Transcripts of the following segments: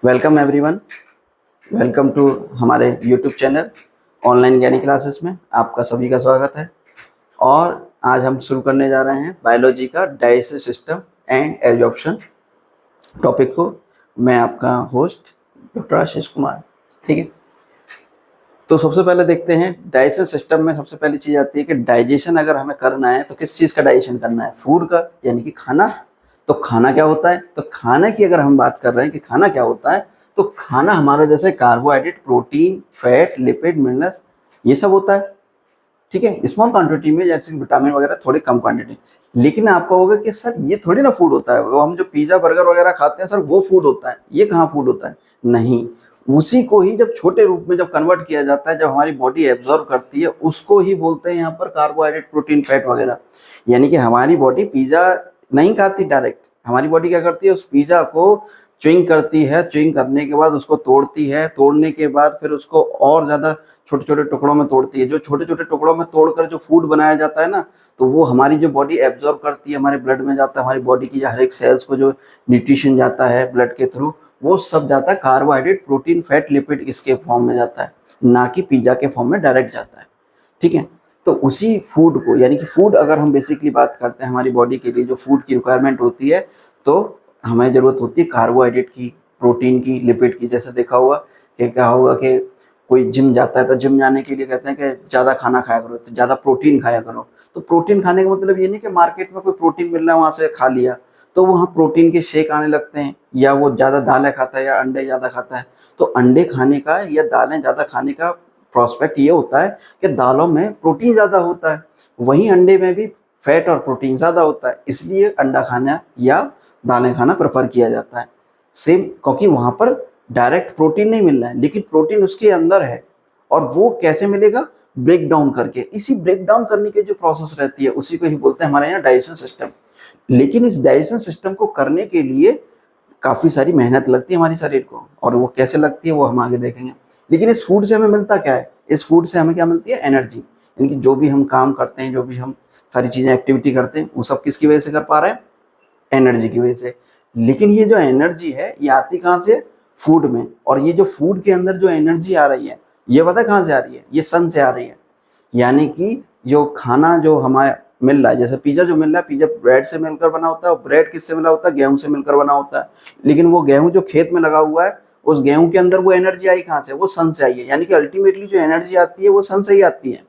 Welcome everyone. Welcome to हमारे YouTube channel online ज्ञानी classes में आपका सभी का स्वागत है। और आज हम शुरू करने जा रहे हैं बायोलॉजी का digestive system and absorption topic को। मैं आपका होस्ट डॉक्टर आशीष कुमार। ठीक है, तो सबसे पहले देखते हैं डाइजेशन सिस्टम में सबसे पहली चीज़ आती है कि डाइजेशन अगर हमें करना है तो किस चीज़ का डाइजेशन करना है? फूड का, यानी कि खाना। तो खाना क्या होता है? तो खाना की अगर हम बात कर रहे हैं कि खाना क्या होता है, तो खाना हमारा जैसे carbohydrate, protein, fat, lipid, minerals, ये सब होता है। ठीक है, स्मॉल क्वांटिटी में, जैसे विटामिन वगैरह थोड़ी कम क्वांटिटी। लेकिन आपको होगा कि सर ये थोड़ी ना फूड होता है, वो हम जो पिज्जा बर्गर वगैरह खाते हैं सर वो फूड होता है, ये कहाँ फूड होता है? नहीं, उसी को ही जब छोटे रूप में जब कन्वर्ट किया जाता है, जब हमारी बॉडी एब्जॉर्ब करती है, उसको ही बोलते हैं यहाँ पर कार्बोहाइड्रेट, प्रोटीन, फैट वगैरह। यानी कि हमारी बॉडी पिज्जा नहीं खाती डायरेक्ट, हमारी बॉडी क्या करती है, उस पिज्जा को च्युइंग करती है, च्युइंग करने के बाद उसको तोड़ती है, तोड़ने के बाद फिर उसको और ज़्यादा छोटे छोटे टुकड़ों में तोड़ती है। जो छोटे छोटे टुकड़ों में तोड़कर जो फूड बनाया जाता है ना, तो वो हमारी जो बॉडी एब्जॉर्ब करती है, हमारे ब्लड में जाता है, हमारी बॉडी की हर एक सेल्स को जो न्यूट्रिशन जाता है ब्लड के थ्रू, वो सब जाता है कार्बोहाइड्रेट, प्रोटीन, फैट, लिपिड, इसके फॉर्म में जाता है, ना कि पिज्जा के फॉर्म में डायरेक्ट जाता है। ठीक है, तो उसी फूड को, यानी कि फूड अगर हम बेसिकली बात करते हैं, हमारी बॉडी के लिए जो फूड की रिक्वायरमेंट होती है, तो हमें ज़रूरत होती है कार्बोहाइड्रेट की, प्रोटीन की, लिपिड की। जैसे देखा होगा कि क्या होगा कि कोई जिम जाता है तो जिम जाने के लिए कहते हैं कि ज़्यादा खाना खाया करो, तो ज़्यादा प्रोटीन खाया करो। तो प्रोटीन खाने का मतलब ये नहीं कि मार्केट में कोई प्रोटीन मिल रहा है वहाँ से खा लिया, तो वहाँ प्रोटीन के शेक आने लगते हैं, या वो ज़्यादा दालें खाता है या अंडे ज़्यादा खाता है। तो अंडे खाने का या दालें ज़्यादा खाने का प्रोस्पेक्ट ये होता है कि दालों में प्रोटीन ज़्यादा होता है, वहीं अंडे में भी फैट और प्रोटीन ज़्यादा होता है, इसलिए अंडा खाना या दालें खाना प्रेफर किया जाता है। सेम, क्योंकि वहाँ पर डायरेक्ट प्रोटीन नहीं मिल रहा है, लेकिन प्रोटीन उसके अंदर है। और वो कैसे मिलेगा? ब्रेक डाउन करके। इसी ब्रेक डाउन करने की जो प्रोसेस रहती है, उसी को ही बोलते हैं हमारे यहाँ डाइजेशन सिस्टम। लेकिन इस डाइजेशन सिस्टम को करने के लिए काफ़ी सारी मेहनत लगती है हमारे शरीर को, और वो कैसे लगती है वो हम आगे देखेंगे। लेकिन इस फूड से हमें मिलता क्या है? इस फूड से हमें क्या मिलती है? एनर्जी। यानी कि जो भी हम काम करते हैं, जो भी हम सारी चीज़ें एक्टिविटी करते हैं, वो सब किसकी वजह से कर पा रहे हैं? एनर्जी की वजह से। लेकिन ये जो एनर्जी है ये आती कहाँ से? फूड में। और ये जो फूड के अंदर जो एनर्जी आ रही है, ये पता है कहाँ से आ रही है? ये सन से आ रही है। यानी कि जो खाना जो हमारे मिल रहा है, जैसे पिज्जा जो मिल रहा है, पिज्जा ब्रेड से मिलकर बना होता है, और ब्रेड किससे मिला होता है? गेहूं से मिलकर बना होता है। लेकिन वो गेहूं जो खेत में लगा हुआ है, उस गेहूं के अंदर वो एनर्जी आई कहाँ से? वो सन से आई है। यानी कि अल्टीमेटली जो एनर्जी आती है वो सन से ही आती है।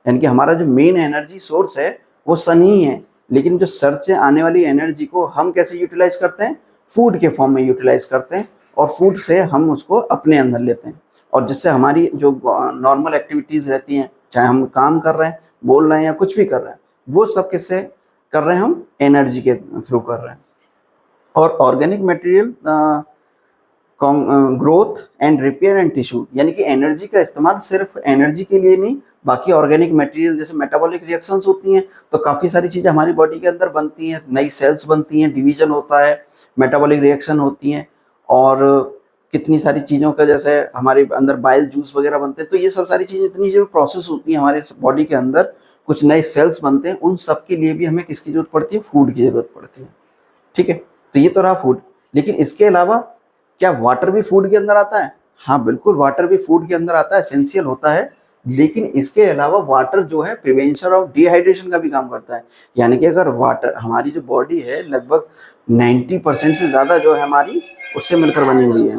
यानी कि हमारा जो मेन एनर्जी सोर्स है वो सन ही है। लेकिन जो सर से आने वाली एनर्जी को हम कैसे यूटिलाइज करते हैं? फूड के फॉर्म में यूटिलाइज करते हैं, और फूड से हम उसको अपने अंदर लेते हैं। और जिससे हमारी जो नॉर्मल एक्टिविटीज़ रहती हैं, चाहे हम काम कर रहे हैं, बोल रहे हैं, या कुछ भी कर रहे हैं, वो सब किससे कर रहे हैं? हम एनर्जी के थ्रू कर रहे हैं। और organic material growth and repair and tissue, यानी कि एनर्जी का इस्तेमाल सिर्फ एनर्जी के लिए नहीं, बाकी ऑर्गेनिक मटेरियल जैसे मेटाबॉलिक रिएक्शंस होती हैं, तो काफ़ी सारी चीज़ें हमारी बॉडी के अंदर बनती हैं, नई सेल्स बनती हैं, डिवीजन होता है, मेटाबॉलिक रिएक्शन होती हैं, और कितनी सारी चीज़ों का जैसे हमारे अंदर बाइल जूस वगैरह बनते हैं। तो ये सब सारी चीज़ें, इतनी जो प्रोसेस होती हैं हमारे बॉडी के अंदर, कुछ नए सेल्स बनते हैं, उन सब के लिए भी हमें किसकी जरूरत पड़ती है? फूड की जरूरत पड़ती है। ठीक है, तो ये तो रहा फूड। लेकिन इसके अलावा क्या वाटर भी फूड के अंदर आता है? हाँ बिल्कुल, वाटर भी फूड के अंदर आता है, एसेंशियल होता है। लेकिन इसके अलावा वाटर जो है प्रिवेंशन ऑफ डिहाइड्रेशन का भी काम करता है। यानी कि अगर वाटर, हमारी जो बॉडी है लगभग 90% से ज़्यादा जो है हमारी उससे मिलकर बनी हुई है।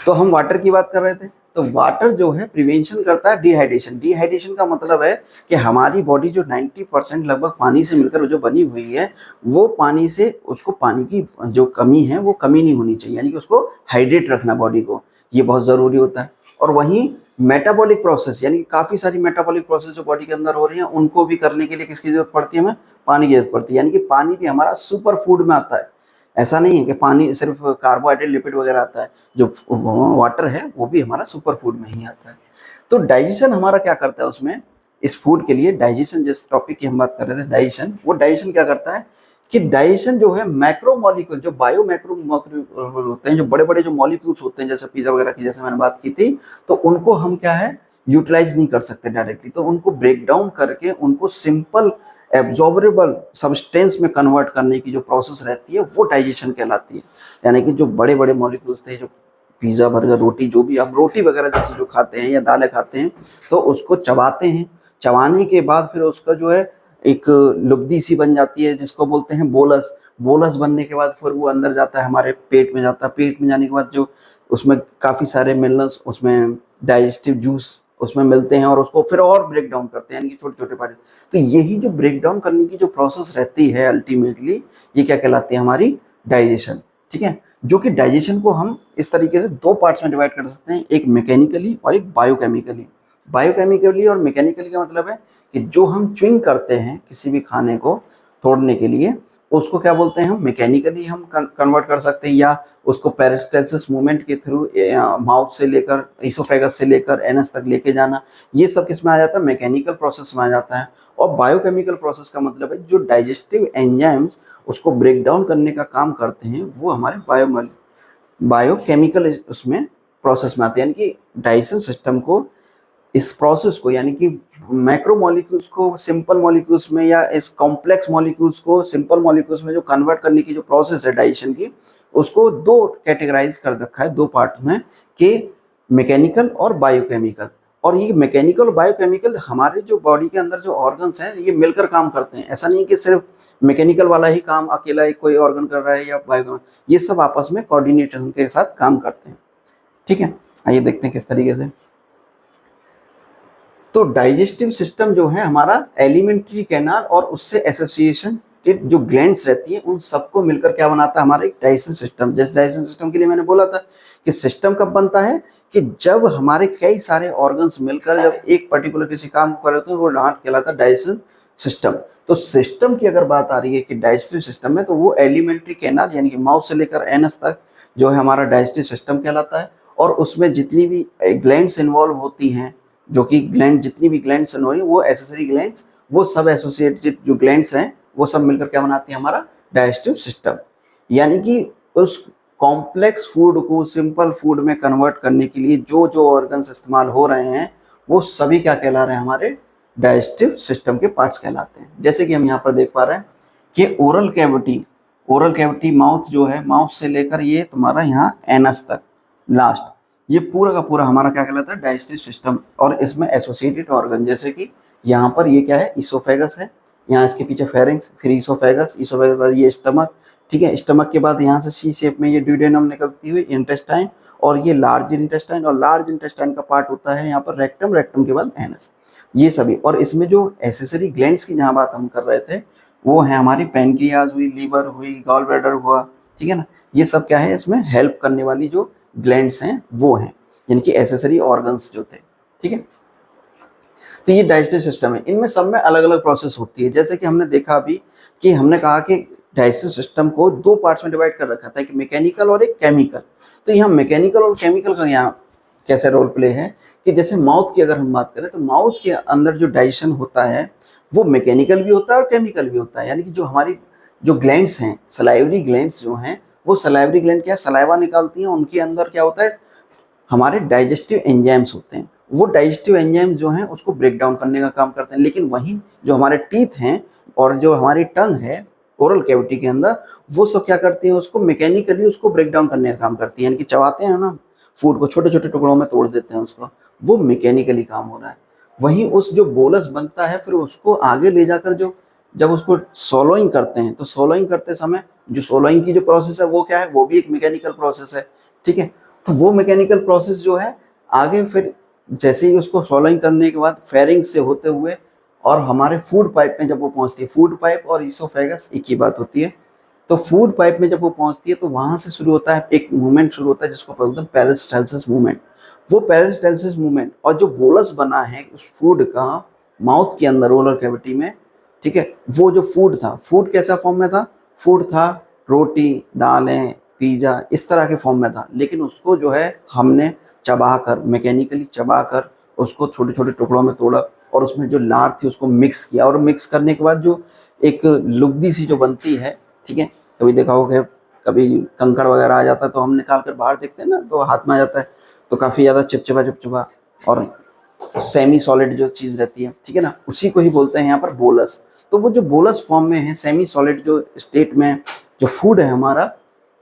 तो हम वाटर की बात कर रहे थे, तो वाटर जो है प्रिवेंशन करता है डिहाइड्रेशन। डिहाइड्रेशन का मतलब है कि हमारी बॉडी जो 90% लगभग पानी से मिलकर जो बनी हुई है, वो पानी से, उसको पानी की जो कमी है वो कमी नहीं होनी चाहिए। यानी कि उसको हाइड्रेट रखना बॉडी को, ये बहुत ज़रूरी होता है। और वहीं मेटाबॉलिक प्रोसेस, यानी कि काफ़ी सारी मेटाबॉलिक प्रोसेस जो बॉडी के अंदर हो रही हैं, उनको भी करने के लिए किसकी ज़रूरत पड़ती है? हमें पानी की ज़रूरत पड़ती है। यानी कि पानी भी हमारा सुपर फूड में आता है। ऐसा नहीं है कि पानी सिर्फ कार्बोहाइड्रेट, लिपिड वगैरह आता है, जो वाटर है वो भी हमारा सुपर फूड में ही आता है। तो डाइजेशन हमारा क्या करता है उसमें? इस फूड के लिए डाइजेशन, जिस टॉपिक की हम बात कर रहे थे डाइजेशन, वो डाइजेशन क्या करता है कि डाइजेशन जो है मैक्रो मॉलिक्यूल, जो बायो मैक्रो मॉलिक्यूल होते हैं, जो बड़े बड़े जो मॉलिक्यूल्स होते हैं, जैसे पिज्जा वगैरह की जैसे मैंने बात की थी, तो उनको हम क्या है यूटिलाइज नहीं कर सकते डायरेक्टली। तो उनको ब्रेक डाउन करके उनको सिंपल एब्जॉर्बेबल सब्सटेंस में कन्वर्ट करने की जो प्रोसेस रहती है वो डाइजेशन कहलाती है। यानी कि जो बड़े बड़े मॉलिक्यूल्स थे, जो पिज़्ज़ा बर्गर रोटी, जो भी आप रोटी वगैरह जैसे जो खाते हैं या दालें खाते हैं, तो उसको चबाते हैं। चबाने के बाद फिर उसका जो है एक लुब्दी सी बन जाती है जिसको बोलते हैं बोलस। बोलस बनने के बाद फिर वो अंदर जाता है, हमारे पेट में जाता है। पेट में जाने के बाद जो उसमें काफ़ी सारे मिनरल्स, उसमें डाइजेस्टिव जूस उसमें मिलते हैं और उसको फिर और ब्रेक डाउन करते हैं, यानी कि छोटे छोटे पार्ट। तो यही जो ब्रेक डाउन करने की जो प्रोसेस रहती है अल्टीमेटली, ये क्या कहलाती है? हमारी डाइजेशन। ठीक है, जो कि डाइजेशन को हम इस तरीके से दो पार्ट्स में डिवाइड कर सकते हैं, एक मैकेनिकली और एक बायोकेमिकली। बायोकेमिकली और मैकेनिकली का मतलब है कि जो हम च्युइंग करते हैं किसी भी खाने को तोड़ने के लिए, उसको क्या बोलते हैं? हम मैकेनिकली हम कन्वर्ट कर सकते हैं, या उसको पेरिस्टाल्सिस मूवमेंट के थ्रू माउथ से लेकर इसोफेगस से लेकर एनस तक लेके जाना, ये सब किस में आ जाता है? मैकेनिकल प्रोसेस में आ जाता है। और बायोकेमिकल प्रोसेस का मतलब है जो डाइजेस्टिव एंजाइम्स उसको ब्रेक डाउन करने का काम करते हैं, वो हमारे बायोकेमिकल उसमें प्रोसेस में आते हैं। यानी कि डाइजेशन सिस्टम को, इस प्रोसेस को, यानी कि मैक्रो मॉलिक्यूल्स को सिंपल मॉलिक्यूल्स में, या इस कॉम्प्लेक्स मॉलिक्यूल्स को सिंपल मॉलिक्यूल्स में जो कन्वर्ट करने की जो प्रोसेस है डाइजेशन की, उसको दो कैटेगराइज कर रखा है, दो पार्ट में, कि मैकेनिकल और बायोकेमिकल। और ये मैकेनिकल और बायोकेमिकल हमारे जो बॉडी के अंदर जो ऑर्गन्स हैं, ये मिलकर काम करते हैं। ऐसा नहीं कि सिर्फ मैकेनिकल वाला ही काम अकेला ही कोई ऑर्गन कर रहा है या बायोकेमिकल, ये सब आपस में कोऑर्डिनेशन के साथ काम करते हैं। ठीक है, आइए देखते हैं किस तरीके से। तो डाइजेस्टिव सिस्टम जो है हमारा, एलिमेंट्री कैनाल और उससे एसोसिएशन जो ग्लैंड्स रहती है, उन सबको मिलकर क्या बनाता है? हमारा एक डाइजेशन सिस्टम। जैसे डाइजेशन सिस्टम के लिए मैंने बोला था कि सिस्टम कब बनता है? कि जब हमारे कई सारे ऑर्गन्स मिलकर जब एक पर्टिकुलर किसी काम को कर रहे होते हैं, वो कहलाता है डाइजेशन सिस्टम। तो सिस्टम की अगर बात आ रही है कि डाइजेस्टिव सिस्टम में, तो वो एलिमेंट्री कैनाल यानी कि माउथ से लेकर एनस तक जो है हमारा डाइजेस्टिव सिस्टम कहलाता है। और उसमें जितनी भी ग्लैंड्स इन्वॉल्व होती हैं, जो कि ग्लैंड, जितनी भी ग्लैंड्स हो रही, वो एसेसरी ग्लैंड्स, वो सब एसोसिएटेड जो ग्लैंड्स हैं, वो सब मिलकर क्या बनाती है? हमारा डाइजेस्टिव सिस्टम। यानी कि उस कॉम्प्लेक्स फूड को सिंपल फूड में कन्वर्ट करने के लिए जो जो ऑर्गन्स इस्तेमाल हो रहे हैं, वो सभी क्या कहला रहे हैं? हमारे डाइजेस्टिव सिस्टम के पार्ट्स कहलाते हैं। जैसे कि हम यहाँ पर देख पा रहे हैं कि ओरल कैविटी माउथ जो है, माउथ से लेकर ये तुम्हारा यहाँ एनस तक लास्ट, ये पूरा का पूरा हमारा क्या कहलाता है? Digestive system. और इसमें एसोसिएटेड ऑर्गन, जैसे कि यहाँ पर ये क्या है? इसोफेगस है, यहाँ इसके पीछे फेरिंग्स, फिर इसोफेगस के बाद ये स्टमक। ठीक है, स्टमक के बाद यहाँ से सी शेप में ये ड्यूडेनम निकलती हुई इंटेस्टाइन, और ये लार्ज इंटेस्टाइन, और लार्ज इंटेस्टाइन का पार्ट होता है यहाँ पर रेक्टम, रेक्टम के बाद एनस, ये सभी। और इसमें जो एसेसरी ग्लैंड्स की जहाँ बात हम कर रहे थे, वो है हमारी पैनक्रियाज हुई, लीवर हुई, गॉल ब्लैडर हुआ। ठीक है ना, ये सब क्या है? इसमें हेल्प करने वाली जो ग्लैंड्स हैं वो हैं, यानी कि एसेसरी ऑर्गन्स जो थे। ठीक है, तो ये डाइजेस्टिव सिस्टम है। इनमें सब में अलग अलग प्रोसेस होती है। जैसे कि हमने देखा अभी कि हमने कहा कि डाइजेस्टिव सिस्टम को दो पार्ट्स में डिवाइड कर रखा था, एक मैकेनिकल और एक केमिकल। तो यहाँ मैकेनिकल और केमिकल का यहाँ कैसे रोल प्ले है कि जैसे माउथ की अगर हम बात करें, तो माउथ के अंदर जो डाइजेशन होता है वो मैकेनिकल भी होता है और केमिकल भी होता है। यानी कि जो हमारी जो ग्लैंड्स हैं, सलाइवरी ग्लैंड्स जो हैं, वो सलाइवरी ग्लैंड क्या सलाइवा निकालती हैं, उनके अंदर क्या होता है? हमारे डाइजेस्टिव एंजाइम्स होते हैं। वो डाइजेस्टिव एंजाइम्स जो हैं उसको ब्रेक डाउन करने का काम करते हैं। लेकिन वहीं जो हमारे टीथ हैं और जो हमारी टंग है ओरल कैविटी के अंदर, वो सब क्या करती हैं? उसको मैकेनिकली उसको ब्रेक डाउन करने का काम करती है। यानी कि चबाते हैं ना फूड को, छोटे छोटे टुकड़ों में तोड़ देते हैं उसको, वो मैकेनिकली काम हो रहा है। वहीं उस जो बोलस बनता है, फिर उसको आगे ले जाकर जो जब उसको सोलोइंग करते हैं, तो सोलोइंग करते समय जो सोलोइंग की जो प्रोसेस है वो क्या है? वो भी एक मैकेनिकल प्रोसेस है। ठीक है, तो वो मैकेनिकल प्रोसेस जो है आगे फिर जैसे ही उसको सोलोइंग करने के बाद फेरिंग से होते हुए और हमारे फूड पाइप में जब वो पहुंचती है, फूड पाइप और इसोफेगस एक ही बात होती है। तो फूड पाइप में जब वो पहुंचती है, तो वहां से शुरू होता है एक मूवमेंट शुरू होता है जिसको बोलते हैं पेरिस्टाल्सिस मूवमेंट। वो पेरिस्टाल्सिस मूवमेंट और जो बोलस बना है उस फूड का माउथ के अंदर ओरल कैविटी में, ठीक है, वो जो फूड था, फूड कैसा फॉर्म में था? फूड था रोटी, दालें, पिज़्ज़ा, इस तरह के फॉर्म में था। लेकिन उसको जो है हमने चबाकर, मैकेनिकली चबाकर उसको छोटे छोटे टुकड़ों में तोड़ा और उसमें जो लार थी उसको मिक्स किया, और मिक्स करने के बाद जो एक लुगदी सी जो बनती है, ठीक है, कभी देखा होगा, कभी कंकड़ वगैरह आ जाता है तो हम निकाल कर बाहर देखते हैं ना, तो हाथ में आ जाता है, तो काफ़ी ज़्यादा चिपचिपा चिपचिपा और सेमी सॉलिड जो चीज़ रहती है, ठीक है ना, उसी को ही बोलते हैं यहाँ पर बोलस। तो वो जो बोलस फॉर्म में है, सेमी सॉलिड जो स्टेट में जो फूड है हमारा,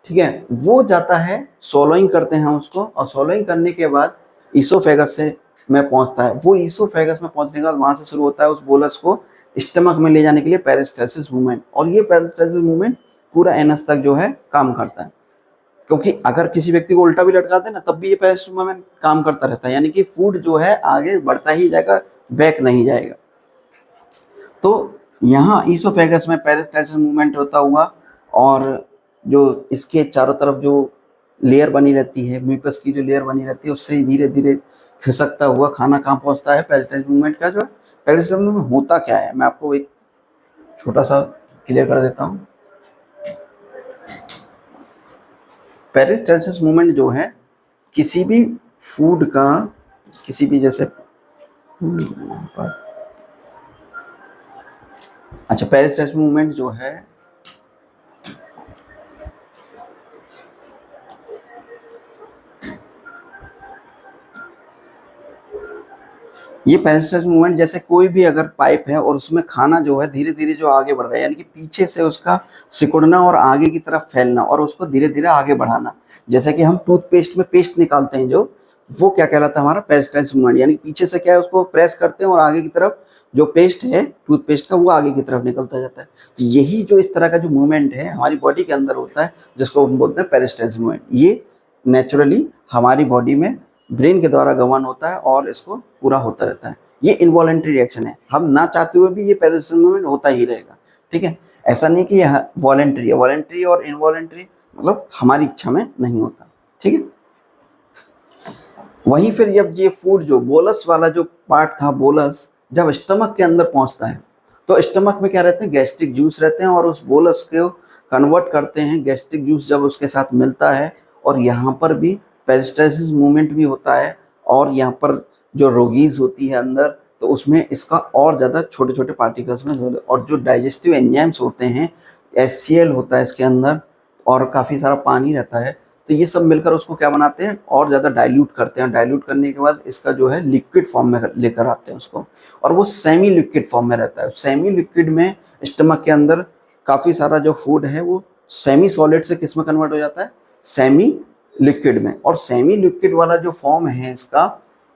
ठीक है, वो जाता है, सोलोइंग करते हैं उसको, और सोलोइंग करने के बाद ईसोफेगस से में पहुंचता है। वो ईसोफेगस में पहुंचने के बाद वहां से शुरू होता है उस बोलस को स्टमक में ले जाने के लिए पेरिस्टालसिस मूवमेंट, और ये पेरिस्टालसिस मूवमेंट पूरा एनस तक जो है काम करता है। क्योंकि अगर किसी व्यक्ति को उल्टा भी लटका दे ना, तब भी ये पेरिस्टालसिस मूवमेंट काम करता रहता है, यानी कि फूड जो है आगे बढ़ता ही जाएगा, बैक नहीं जाएगा। तो यहाँ ईसोफेगस में पेरिस्टालसिस मूवमेंट होता हुआ, और जो इसके चारों तरफ जो लेयर बनी रहती है, म्यूकस की जो लेयर बनी रहती है, उससे धीरे धीरे खिसकता हुआ खाना कहाँ पहुँचता है। पेरिस्टालसिस मूवमेंट का जो है, पेरिस्टालसिस मूवमेंट होता क्या है, मैं आपको एक छोटा सा क्लियर कर देता हूँ। पेरिस्टालसिस मूवमेंट जो है किसी भी फूड का, किसी भी जैसे अच्छा, पेरिस्टालसिस मूवमेंट जो है ये पेरिस्टालसिस मूवमेंट जैसे कोई भी अगर पाइप है और उसमें खाना जो है धीरे धीरे जो आगे बढ़ रहा है, यानी कि पीछे से उसका सिकुड़ना और आगे की तरफ फैलना और उसको धीरे धीरे आगे बढ़ाना। जैसे कि हम टूथपेस्ट में पेस्ट निकालते हैं जो, वो क्या कहलाता है हमारा पेरिस्टालसिस मूवमेंट, यानी पीछे से क्या है उसको प्रेस करते हैं और आगे की तरफ जो पेस्ट है टूथपेस्ट का वो आगे की तरफ निकलता जाता है। तो यही जो इस तरह का जो मूवमेंट है हमारी बॉडी के अंदर होता है, जिसको हम बोलते हैं पेरिस्टालसिस मूवमेंट। ये नेचुरली हमारी बॉडी में ब्रेन के द्वारा गवर्न होता है और इसको पूरा होता रहता है। ये इनवॉलेंट्री रिएक्शन है, हम ना चाहते हुए भी ये पेरिस्टालसिस मूवमेंट होता ही रहेगा, ठीक है। ऐसा नहीं कि यह वॉलेंट्री है, वॉलेंट्री और इनवॉलेंट्री मतलब हमारी इच्छा में नहीं होता, ठीक है। वहीं फिर जब ये फूड जो बोलस वाला जो पार्ट था, बोलस जब स्टमक के अंदर पहुंचता है, तो स्टमक में क्या रहते हैं, गैस्ट्रिक जूस रहते हैं, और उस बोलस को कन्वर्ट करते हैं। गैस्ट्रिक जूस जब उसके साथ मिलता है, और यहाँ पर भी पेरिस्टालसिस मूवमेंट भी होता है, और यहाँ पर जो रोगीज होती है अंदर, तो उसमें इसका और ज़्यादा छोटे छोटे पार्टिकल्स में, और जो डाइजेस्टिव एंजाइम्स होते हैं, HCl होता है इसके अंदर, और काफ़ी सारा पानी रहता है, तो ये सब मिलकर उसको क्या बनाते हैं, और ज़्यादा डाइल्यूट करते हैं। डाइल्यूट करने के बाद इसका जो है लिक्विड फॉर्म में लेकर आते हैं उसको, और वो सेमी लिक्विड फॉर्म में रहता है। सेमी लिक्विड में स्टमक के अंदर काफ़ी सारा जो फूड है वो सेमी सॉलिड से किस में कन्वर्ट हो जाता है, सेमी लिक्विड में। और सेमी लिक्विड वाला जो फॉर्म है इसका,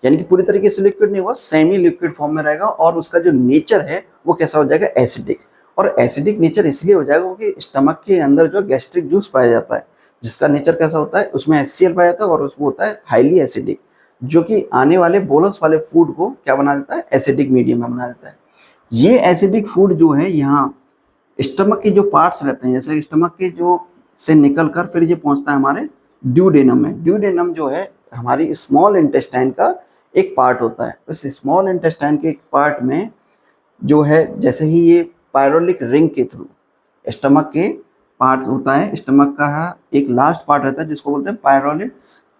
यानी कि पूरी तरीके से लिक्विड नहीं हुआ, सेमी लिक्विड फॉर्म में रहेगा, और उसका जो नेचर है वो कैसा हो जाएगा, एसिडिक। और एसिडिक नेचर इसलिए हो जाएगा क्योंकि स्टमक के अंदर जो गैस्ट्रिक जूस पाया जाता है, जिसका नेचर कैसा होता है, उसमें HCl पाया जाता है, और उसको होता है हाईली एसिडिक, जो कि आने वाले बोलस वाले फूड को क्या बना देता है, एसिडिक मीडियम में बना देता है। ये एसिडिक फूड जो है यहाँ स्टमक के जो पार्ट्स रहते हैं, जैसे स्टमक के जो से निकल कर फिर ये पहुंचता है हमारे ड्यूडेनम में। ड्यूडेनम जो है हमारी स्मॉल इंटेस्टाइन का एक पार्ट होता है। उस स्मॉल इंटेस्टाइन के एक पार्ट में जो है, जैसे ही ये पायरोलिक रिंग के थ्रू स्टमक के पार्ट होता है, स्टमक का एक लास्ट पार्ट रहता है जिसको बोलते हैं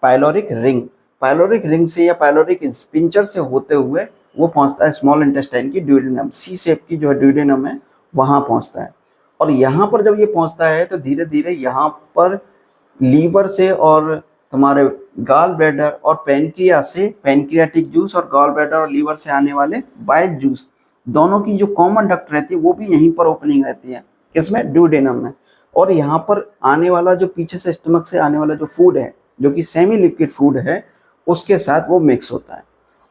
पायलोरिक रिंग। पायलोरिक रिंग से या पायलोरिक स्पिंचर से होते हुए वो पहुंचता है स्मॉल इंटेस्टाइन की ड्यूडेनम, सी शेप की जो है ड्यूडेनम है, वहाँ पहुंचता है। और यहाँ पर जब ये पहुंचता है तो धीरे धीरे यहाँ पर लीवर से और तुम्हारे गॉल ब्लैडर और पेनक्रियास से पेनक्रियाटिक जूस, और गॉल ब्लैडर और लीवर से आने वाले बाइल जूस, दोनों की जो कॉमन डक्ट रहती है वो भी यहीं पर ओपनिंग रहती है, किसमें, ड्यूडेनम में। और यहाँ पर आने वाला जो पीछे से स्टमक से आने वाला जो फूड है, जो कि सेमी लिक्विड फूड है, उसके साथ वो मिक्स होता है।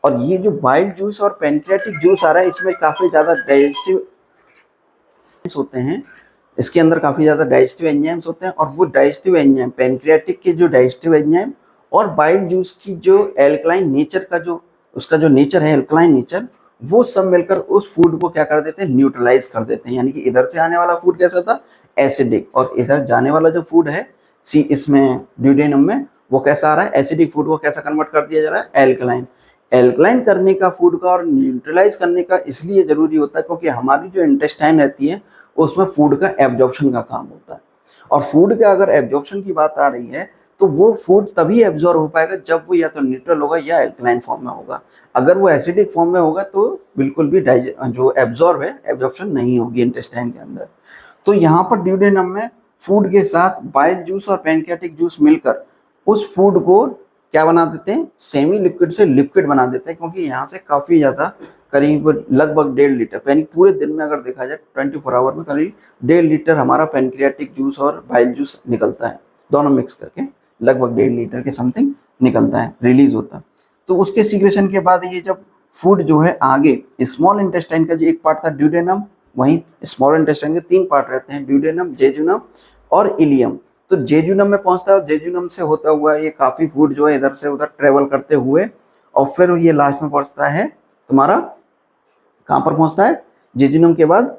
और ये जो बाइल जूस और पेनक्रियाटिक जूस आ रहा है, इसमें काफ़ी ज़्यादा डाइजेस्टिव होते हैं, इसके अंदर काफ़ी ज़्यादा डाइजेस्टिव एंजाइम्स होते हैं, और वो डाइजेस्टिव एंजाइम, पेनक्रियाटिक के जो डाइजेस्टिव एंजाइम और बाइल जूस की जो एल्कलाइन नेचर का जो उसका जो नेचर है, एल्कलाइन नेचर, वो सब मिलकर उस फूड को क्या कर देते हैं, न्यूट्रलाइज कर देते हैं। यानी कि इधर से आने वाला फूड कैसा था, एसिडिक, और इधर जाने वाला जो फूड है इसमें ड्यूडेनम में, वो कैसा आ रहा है, एसिडिक फूड को कैसा कन्वर्ट कर दिया जा रहा है, एल्कलाइन। एल्कलाइन करने का फूड का और न्यूट्रलाइज करने का इसलिए ज़रूरी होता है क्योंकि हमारी जो इंटेस्टाइन रहती है उसमें फूड का एब्जॉर्प्शन का काम होता है। और फूड के अगर एब्जॉर्प्शन की बात आ रही है तो वो फूड तभी एब्जॉर्ब हो पाएगा जब वो या तो न्यूट्रल होगा या एल्कलाइन फॉर्म में होगा। अगर वो एसिडिक फॉर्म में होगा तो बिल्कुल भी जो एब्जॉर्ब है, एब्जॉर्प्शन नहीं होगी इंटेस्टाइन के अंदर। तो यहाँ पर ड्यूडेनम में फूड के साथ बाइल जूस और पेनक्रियाटिक जूस मिलकर उस फूड को क्या बना देते हैं, सेमी लिक्विड से लिक्विड बना देते हैं, क्योंकि यहाँ से काफ़ी ज़्यादा करीब लगभग 1.5 लीटर, यानी पूरे दिन में अगर देखा जाए 24 आवर में करीब 1.5 लीटर हमारा पेनक्रियाटिक जूस और बाइल जूस निकलता है, दोनों मिक्स करके लगभग 1.5 लीटर के समथिंग निकलता है, रिलीज होता है। तो उसके सीक्रेशन के बाद ये जब फूड जो है आगे स्मॉल इंटेस्टाइन का जो एक पार्ट था ड्यूडेनम, वहीं स्मॉल इंटेस्टाइन के 3 पार्ट रहते हैं, ड्यूडेनम, जेजुनम और इलियम। तो जेजुनम में पहुंचता है और जेजुनम से होता हुआ ये काफ़ी फूड जो है इधर से उधर ट्रेवल करते हुए और फिर ये लास्ट में पहुंचता है तुम्हारा कहाँ पर पहुंचता है, जेजुनम के बाद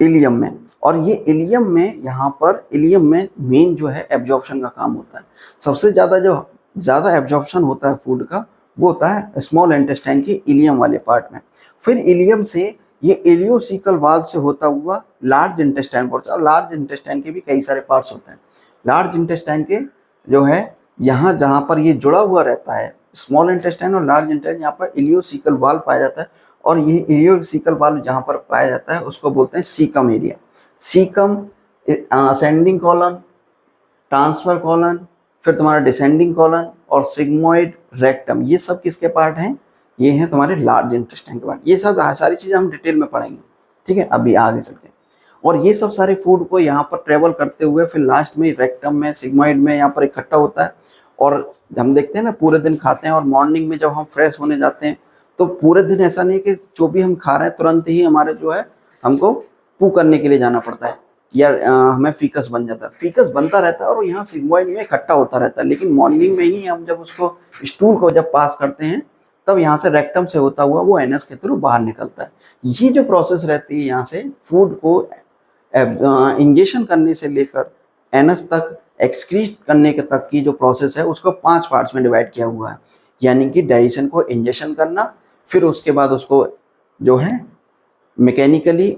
इलियम में। और ये इलियम में, यहाँ पर इलियम में मेन जो है एब्जॉर्प्शन का काम होता है। सबसे ज़्यादा एब्जॉर्प्शन होता है फूड का वो होता है स्मॉल इंटेस्टाइन के इलियम वाले पार्ट में। फिर इलियम से ये इलियोसिकल वाल्व से होता हुआ लार्ज इंटेस्टाइन पहुंचता है। और लार्ज इंटेस्टाइन के भी कई सारे पार्ट्स होते हैं। लार्ज इंटेस्टाइन के जो है यहाँ जहाँ पर ये जुड़ा हुआ रहता है स्मॉल इंटेस्टाइन और लार्ज इंटेस्टाइन, यहाँ पर इलियोसिकल वाल्व पाया जाता है। और ये इलियोसिकल वाल्व जहाँ पर पाया जाता है उसको बोलते हैं caecum area. Caecum ascending colon, transfer colon, फिर तुम्हारा डिसेंडिंग कॉलन और सिग्मोइड रेक्टम, ये सब किसके पार्ट हैं, ये हैं तुम्हारे लार्ज इंटेस्टाइन के पार्ट। ये सब सारी चीज़ें हम डिटेल में पढ़ेंगे, ठीक है, अभी आगे चल के। और ये सब सारे फूड को यहाँ पर ट्रेवल करते हुए फिर लास्ट में रेक्टम में, सिग्मोइड में यहाँ पर इकट्ठा होता है। और हम देखते हैं ना पूरे दिन खाते हैं और मॉर्निंग में जब हम फ्रेश होने जाते हैं तो पूरे दिन ऐसा नहीं कि जो भी हम खा रहे हैं तुरंत ही हमारे जो है हमको पू करने के लिए जाना पड़ता है या हमें फीकस बन जाता है। फीकस बनता रहता है और ये सिग्मोइड में इकट्ठा होता रहता है, लेकिन मॉर्निंग में ही हम जब उसको स्टूल को जब पास करते हैं तब यहाँ से रेक्टम से होता हुआ वो एनस के थ्रू बाहर निकलता है। ये जो प्रोसेस रहती है यहाँ से फूड को इंजेक्शन करने से लेकर एनस तक एक्सक्रीट करने के तक की जो प्रोसेस है उसको 5 पार्ट्स में डिवाइड किया हुआ है। यानी कि डाइजेशन को इंजेक्शन करना, फिर उसके बाद उसको जो है मैकेनिकली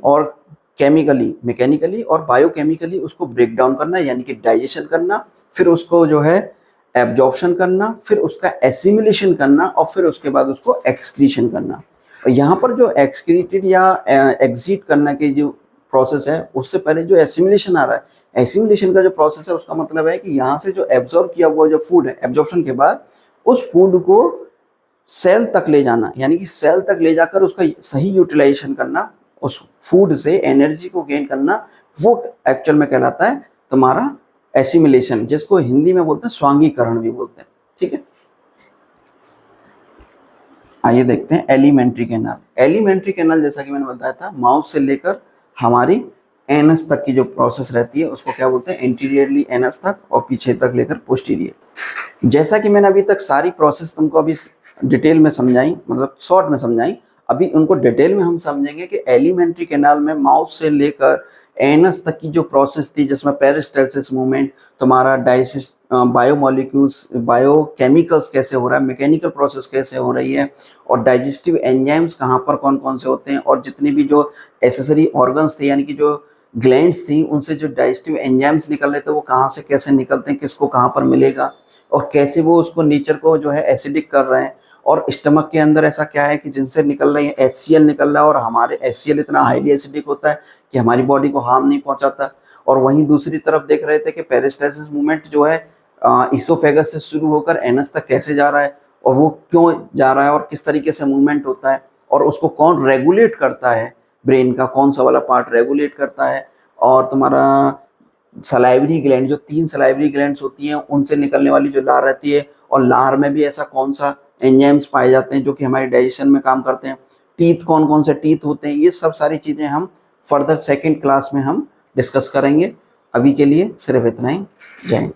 और बायोकेमिकली उसको ब्रेक डाउन करना यानी कि डाइजेशन करना, फिर उसको जो है एब्जॉर्प्शन करना, फिर उसका एसिमिलेशन करना और फिर उसके बाद उसको एक्सक्रीशन करना। और यहाँ पर जो एक्सक्रीटेड या एग्जिट करना की जो प्रोसेस है उससे पहले जो एसिमिलेशन आ रहा है, एसिमिलेशन का जो प्रोसेस है उसका मतलब है कि यहाँ से जो एब्जॉर्ब किया हुआ जो फूड है एब्जॉर्प्शन के बाद उस फूड को सेल तक ले जाना, यानी कि सेल तक ले जाकर उसका सही यूटिलाइजेशन करना, उस फूड से एनर्जी को गेन करना, वो एक्चुअल में कहलाता है तुम्हारा एसिमिलेशन, जिसको हिंदी में बोलते हैं स्वांगीकरण भी बोलते हैं, ठीक है। आइए देखते हैं एलिमेंट्री कैनाल। एलिमेंट्री कैनाल जैसा कि मैंने बताया था माउथ से लेकर हमारी एनस तक की जो प्रोसेस रहती है उसको क्या बोलते हैं, एंटीरियरली एनस तक और पीछे तक लेकर पोस्टीरियर। जैसा कि मैंने अभी तक सारी प्रोसेस तुमको अभी डिटेल में समझाई, मतलब शॉर्ट में समझाई, अभी उनको डिटेल में हम समझेंगे कि एलिमेंट्री कैनाल में माउथ से लेकर एनस तक की जो प्रोसेस थी जिसमें पेरिस्टाल्सिस मूवमेंट, तुम्हारा डाइजेस्ट बायोमोलिक्यूल्स, बायोकेमिकल्स कैसे हो रहा है, मैकेनिकल प्रोसेस कैसे हो रही है और डाइजेस्टिव एंजाइम्स कहाँ पर कौन कौन से होते हैं और जितने भी जो एसेसरी ऑर्गन्स थे यानी कि जो ग्लैंड्स थी उनसे जो डाइजेस्टिव एंजाइम्स निकल रहे थे वो कहाँ से कैसे निकलते हैं, किसको कहाँ पर मिलेगा और कैसे वो उसको नेचर को जो है एसिडिक कर रहे हैं। और स्टमक के अंदर ऐसा क्या है कि जिनसे निकल रही है HCl निकल रहा है और हमारे HCl इतना हाईली एसिडिक होता है कि हमारी बॉडी को हार्म नहीं पहुंचाता। और वहीं दूसरी तरफ देख रहे थे कि पेरिस्टाल्सिस मूवमेंट जो है इसोफेगस से शुरू होकर एनस तक कैसे जा रहा है और वो क्यों जा रहा है और किस तरीके से मूवमेंट होता है और उसको कौन रेगुलेट करता है, ब्रेन का कौन सा वाला पार्ट रेगुलेट करता है। और तुम्हारा सलाइवरी ग्लैंड, जो 3 सलाइवरी ग्लैंड्स होती हैं उनसे निकलने वाली जो लार रहती है और लार में भी ऐसा कौन सा एंजाइम्स पाए जाते हैं जो कि हमारे डाइजेशन में काम करते हैं, टीथ कौन कौन से टीथ होते हैं, ये सब सारी चीज़ें हम फर्दर सेकंड क्लास में हम डिस्कस करेंगे। अभी के लिए सिर्फ इतना ही। जय हिंद।